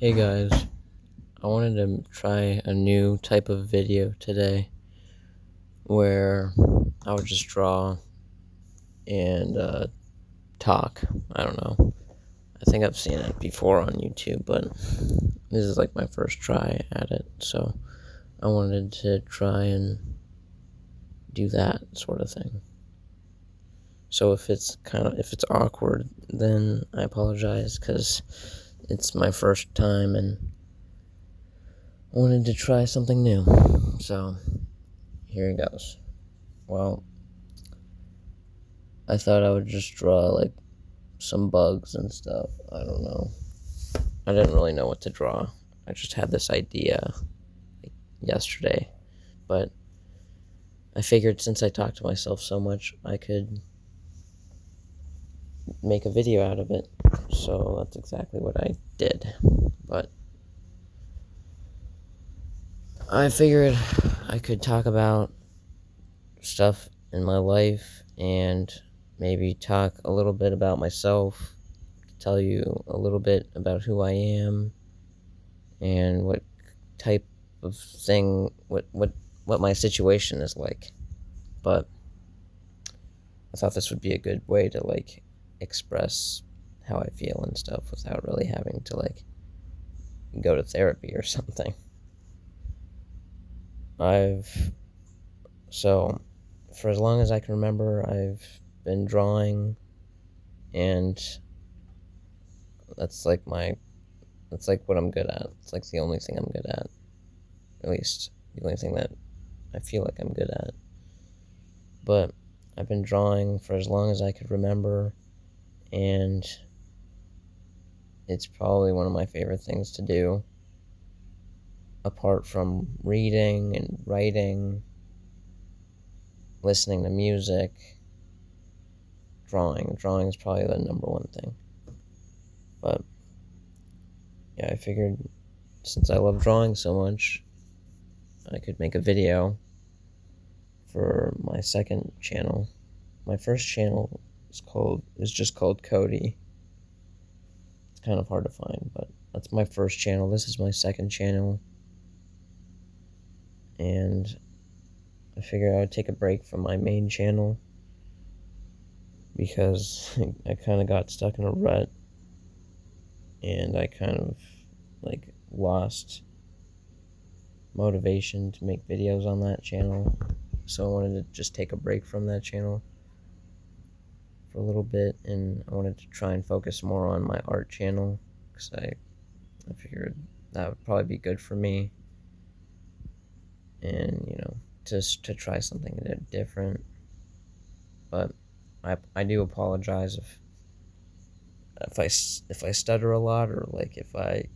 Hey guys, I wanted to try a new type of video today where I would just draw and talk. I don't know. I think I've seen it before on YouTube, but this is like my first try at it, so I wanted to try and do that sort of thing. So if it's awkward, then I apologize because it's my first time and I wanted to try something new. So here it goes. Well, I thought I would just draw like some bugs and stuff. I don't know. I didn't really know what to draw. I just had this idea like, yesterday. But I figured since I talked to myself so much, I could make a video out of it. So that's exactly what I did. But I figured I could talk about stuff in my life and maybe talk a little bit about myself, tell you a little bit about who I am and what type of thing, what my situation is like. But I thought this would be a good way to like express how I feel and stuff without really having to like go to therapy or something. I've so for as long as I can remember, I've been drawing, and that's like my that's like what I'm good at. It's like the only thing I'm good at least the only thing that I feel like I'm good at. But I've been drawing for as long as I could remember, and it's probably one of my favorite things to do, apart from reading and writing, listening to music. Drawing is probably the number one thing. But yeah, I figured since I love drawing so much, I could make a video for my second channel. My first channel is just called Cody. It's kind of hard to find, but that's my first channel. This is my second channel, and I figured I would take a break from my main channel because I kind of got stuck in a rut, and I kind of like lost motivation to make videos on that channel. So I wanted to just take a break from that channel for a little bit, and I wanted to try and focus more on my art channel because I figured that would probably be good for me, and just to try something different. But I do apologize if I stutter a lot, or like if I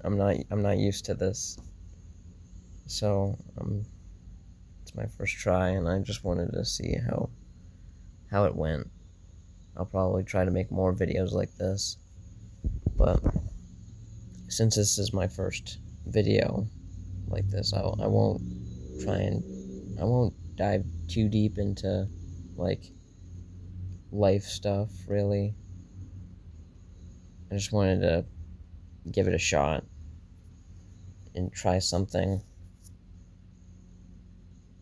I'm not used to this, so it's my first try, and I just wanted to see how it went. I'll probably try to make more videos like this, but since this is my first video like this, I won't dive too deep into like life stuff really. I just wanted to give it a shot and try something.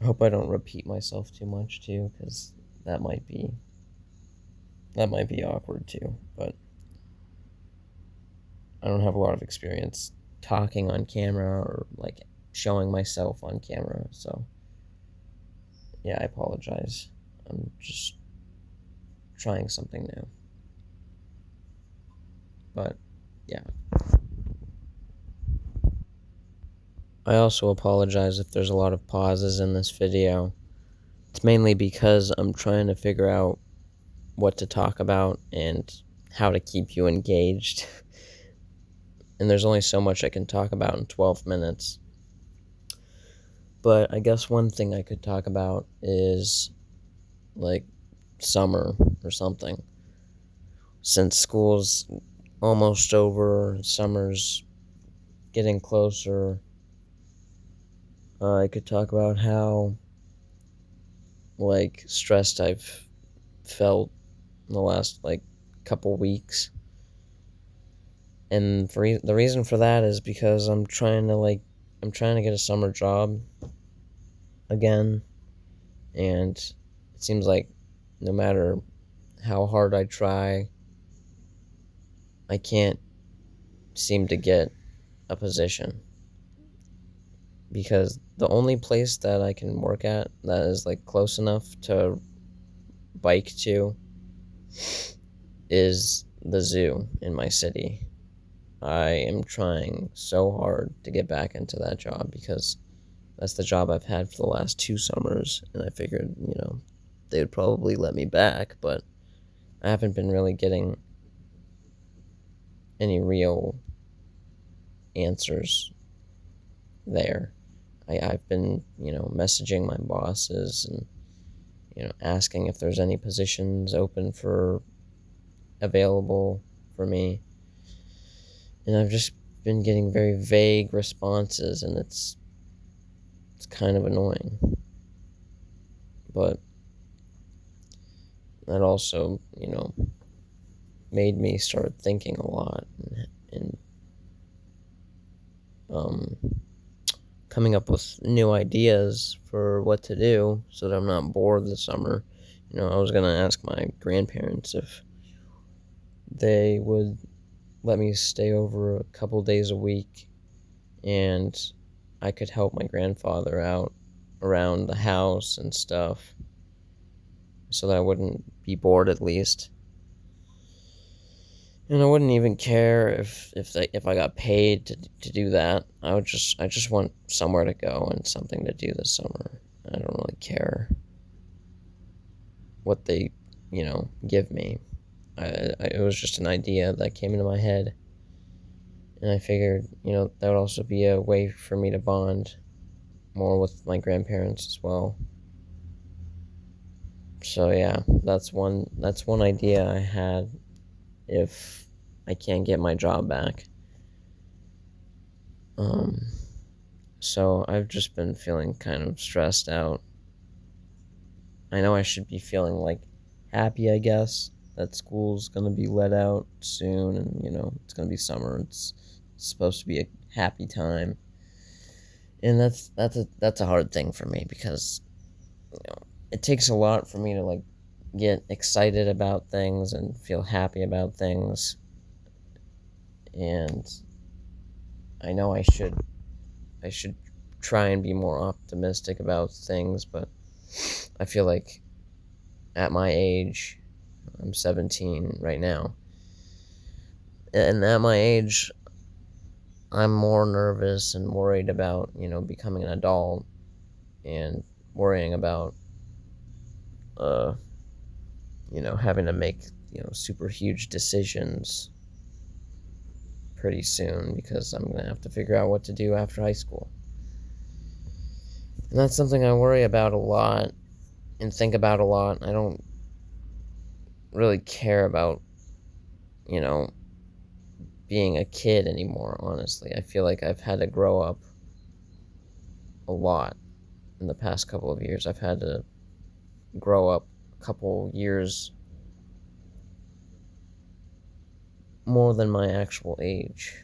I hope I don't repeat myself too much too, because that might be awkward too. But I don't have a lot of experience talking on camera or like showing myself on camera, so yeah, I apologize. I'm just trying something new. But yeah. I also apologize if there's a lot of pauses in this video. It's mainly because I'm trying to figure out what to talk about and how to keep you engaged. And there's only so much I can talk about in 12 minutes. But I guess one thing I could talk about is like summer or something. Since school's almost over, summer's getting closer, I could talk about how like stressed I've felt in the last like couple weeks. And the reason for that is because I'm trying to get a summer job again, and it seems like no matter how hard I try, I can't seem to get a position, because the only place that I can work at that is like close enough to bike to is the zoo in my city. I am trying so hard to get back into that job because that's the job I've had for the last 2 summers, and I figured, they would probably let me back, but I haven't been really getting any real answers there. I've been, messaging my bosses and, asking if there's any positions open for available for me. And I've just been getting very vague responses, and it's kind of annoying. But that also, made me start thinking a lot and coming up with new ideas for what to do so that I'm not bored this summer. I was gonna ask my grandparents if they would let me stay over a couple days a week, and I could help my grandfather out around the house and stuff so that I wouldn't be bored at least. And I wouldn't even care if I got paid to do that. I just want somewhere to go and something to do this summer. I don't really care what they, give me. It was just an idea that came into my head, and I figured, that would also be a way for me to bond more with my grandparents as well. So yeah, that's one idea I had if I can't get my job back. Um, so I've just been feeling kind of stressed out. I know I should be feeling like happy, I guess, that school's gonna be let out soon, and it's gonna be summer. It's supposed to be a happy time, and that's a hard thing for me because it takes a lot for me to like get excited about things and feel happy about things, and I know I should try and be more optimistic about things, but I feel like at my age, I'm 17 right now, and at my age, I'm more nervous and worried about, becoming an adult, and worrying about, uh, having to make, super huge decisions pretty soon because I'm going to have to figure out what to do after high school. And that's something I worry about a lot and think about a lot. I don't really care about, you know, being a kid anymore, honestly. I feel like I've had to grow up a lot in the past couple of years. I've had to grow up a couple years more than my actual age,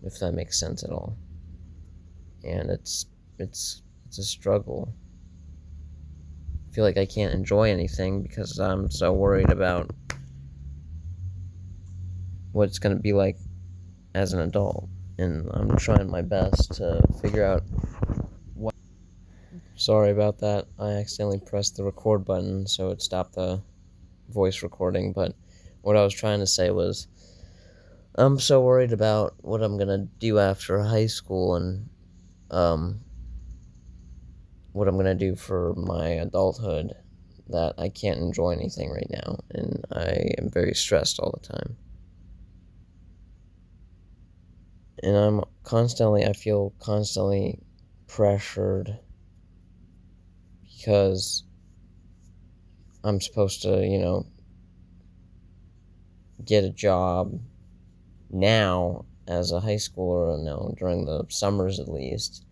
if that makes sense at all. And it's a struggle. I feel like I can't enjoy anything because I'm so worried about what it's going to be like as an adult. And I'm trying my best to figure out what. Sorry about that. I accidentally pressed the record button, so it stopped the voice recording. But what I was trying to say was, I'm so worried about what I'm going to do after high school and um, what I'm going to do for my adulthood that I can't enjoy anything right now. And I am very stressed all the time. And I feel constantly pressured because I'm supposed to, get a job now as a high schooler, now during the summers at least.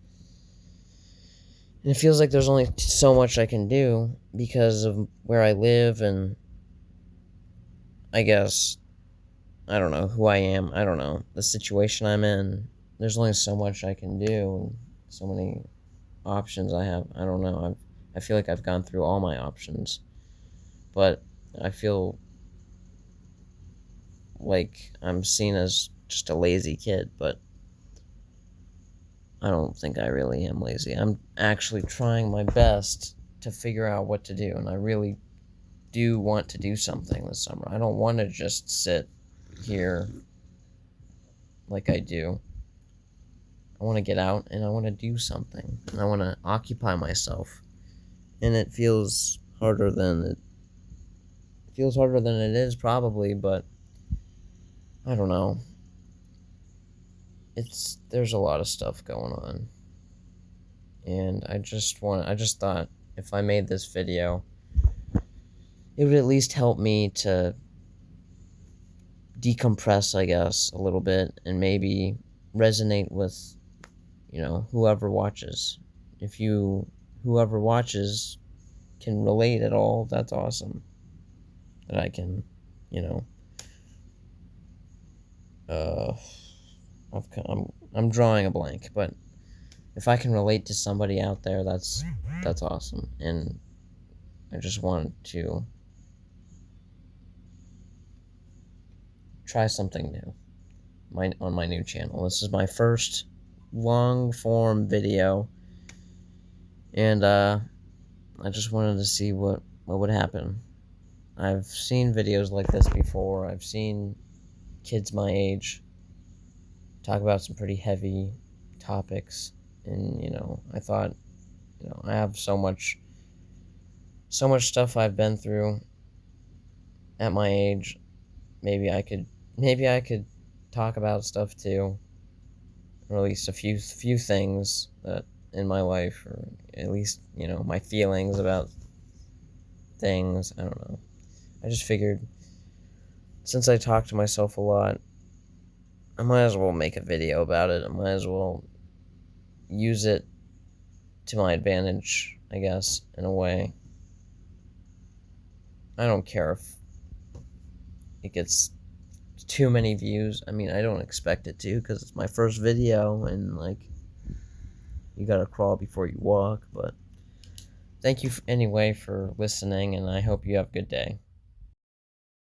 And it feels like there's only so much I can do because of where I live, and I guess I don't know who I am. I don't know the situation I'm in. There's only so much I can do, so many options I have. I don't know. I feel like I've gone through all my options, but I feel like I'm seen as just a lazy kid, but I don't think I really am lazy. I'm actually trying my best to figure out what to do, and I really do want to do something this summer. I don't want to just sit here like I do. I want to get out and I want to do something. And I want to occupy myself. And it feels harder than it is probably, but I don't know. There's a lot of stuff going on. And I just thought if I made this video, it would at least help me to decompress, I guess, a little bit and maybe resonate with, whoever watches. If whoever watches can relate at all, that's awesome. That I can, you know, uh, I'm drawing a blank, but if I can relate to somebody out there, that's awesome. And I just wanted to try something new on my new channel. This is my first long form video, and I just wanted to see what would happen. I've seen videos like this before. I've seen kids my age talk about some pretty heavy topics, and I thought, I have so much stuff I've been through at my age. Maybe I could talk about stuff too, or at least a few things that in my life, or at least my feelings about things. I don't know. I just figured, since I talk to myself a lot, I might as well make a video about it. I might as well use it to my advantage, I guess, in a way. I don't care if it gets too many views. I mean, I don't expect it to, because it's my first video, and you gotta crawl before you walk. But thank you anyway for listening, and I hope you have a good day.